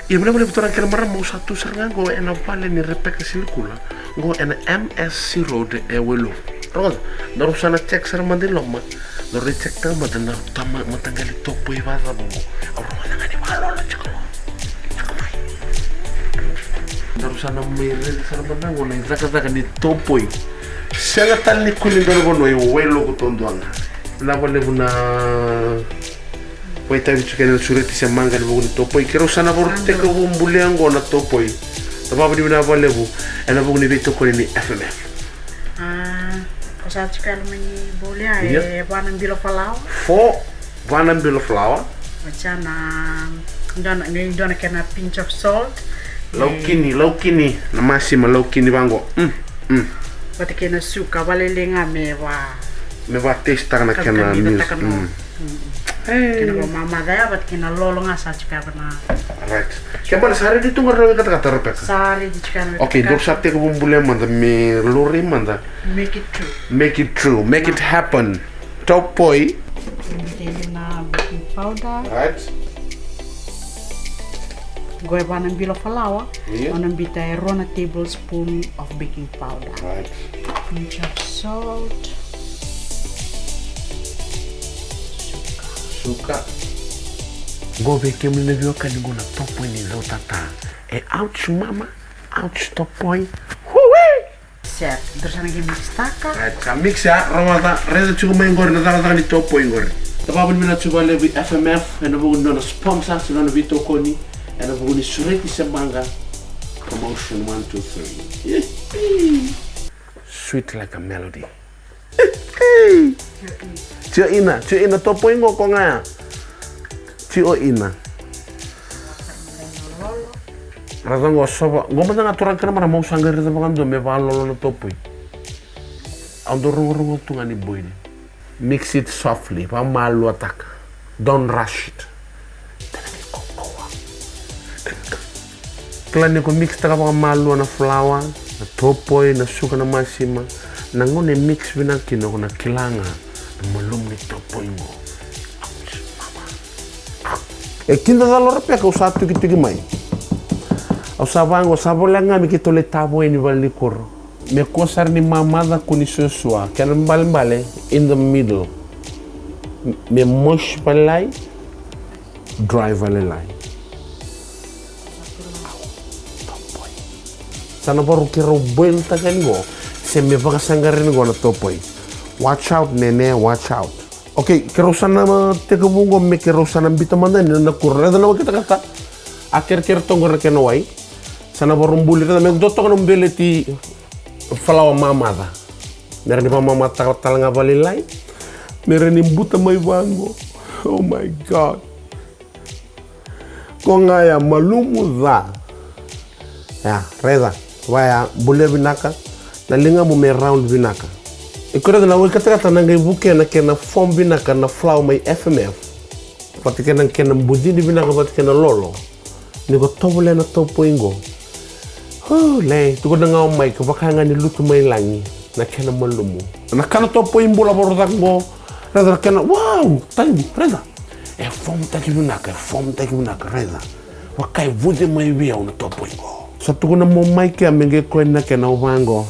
Ia boleh betul kira marah mau satu serangan go ena vale ni repeka silikula go ena MSC road welo. Roga daru sana cek serma di loma daru cek tama dan daru tama matanggali Topoi vasa bongo aru matanggali valo la cek daru sana mere serma dango na zaka ni Topoi sanga tal ni kuni daru bono welo kutondoanga la vale buna poi tavi chukene sureti se manga ni bugni Topoi kero sana vorte ko bumbuleango na Topoi tababu ni na vale bu ena bugni veto ko ni FMF Sa chikal mani boleh vanam bilo flower. Vanam bilo flower. Macam dona kena pinch of salt. Laukini na masima laukini bango. Bata kena suka valelenga meva testa kana kena news. Kena mama daya bat kena lolonga sa chikal na. Right. Kembali sehari di tunggu rawi kata repek. Sehari di chikal. Okay, dor sate ko bumbule manda me lori manda. Make it true. Make it happen. Topoi. Na baking powder. Right. Goe vanam bilo flour. Yeah. Onam bita rona tablespoon of baking powder. Right. Pinch of salt. Suka. Go veke mle vyo kali go na Topoi ni zo tata. Ouch mama. Ouch Topoi. Set. Terus lagi mix taka. Right, mix ya, ramata. Reza cukup main goreng, nada ni Topoi goreng. Tapi bila cuba lebih FMF, ena bukan dona sponsor, sila Vito Koni, ena bukan Sureti Semanga. Promotion 1, 2, 3. Sweet like a melody. Cio ina Topoi ngo konga. Cio ina. Rasa ngo soba, ngo manda ngaturan kena mana mau sanggar itu makan do me valo na Topoi. Ando rungu tu ngani boy. Mix it softly, pa malu attack. Don't rush it. Klane ko mix taka pa malu na flour, na Topoi, na suka na masima. Nangone mix bina kino na kilanga. Na malum ni Topoi ngo. Kinda dalo repia ka usatu gitu mai. Au savango sabolanga mi kito le tabo ni valikor. Me kosar ni mamada kuni sosua. Kan bale in the middle. Me mosh balai drive balai. Topoi. Sana baru kira boil takan go. Se me vaga sangarin go na Topoi. Watch out nene, watch out. Okay, kira sana teka bungo me kira sana bitamanda ni na kurre da kita kata. Akhir-akhir tonggor kenawai. Sana borumbuli na meg dotto kono beleti falawa mamada. Mereni mama talanga balilai. Mereni buta mai bango. Oh my god. Kongaya malumu za. Ya, reza. Waya bule binaka. Na linga mu me round binaka. Ikora na wal kata nangay buke na kena form binaka na flow mai FMF. Pati kena budi binaka pati kena lolo. Nigo tobole na Topoi ngo. Le, tu ko ngau mai ko bakanga ni lutu mai langi na kena malumu. Na kana Topoi mbula borodak ngo. Reda kena wow, tangi reda. Form taki bunaka reda. Wakai vude mai via na Topoi ngo. Sa tu ko na mo mai ke amenge ko na kena uvango.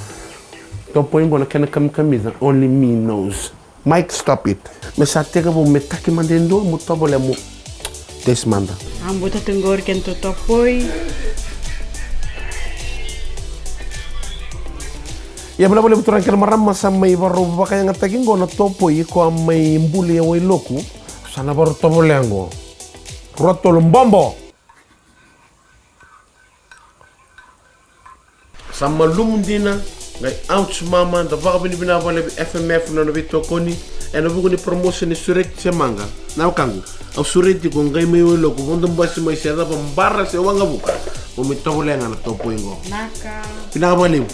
Topoi ngo na kena kamisa, only me knows. Mike, stop it. Me sa teka bo me taki mandendo mo tobole mo. Desmanda. Ambo tenggor kento Topoi. Ya boleh betul kira marama sama baru pakai yang ngatakin go na Topoi ko amai mbuli ya loku sana baru tobole ngo. Roto lumbombo. Sama lumdina ngai ouch mama da vaga bina vale FMF na Vito Koni ena buku ni promotion ni Sureti Semanga. Na kangu. Au Sureti ko ngai mai loku bondo mbasi mai seda pambarra se wanga buka. O mi tobole nga na Topoi ngo. Naka. Pina vale.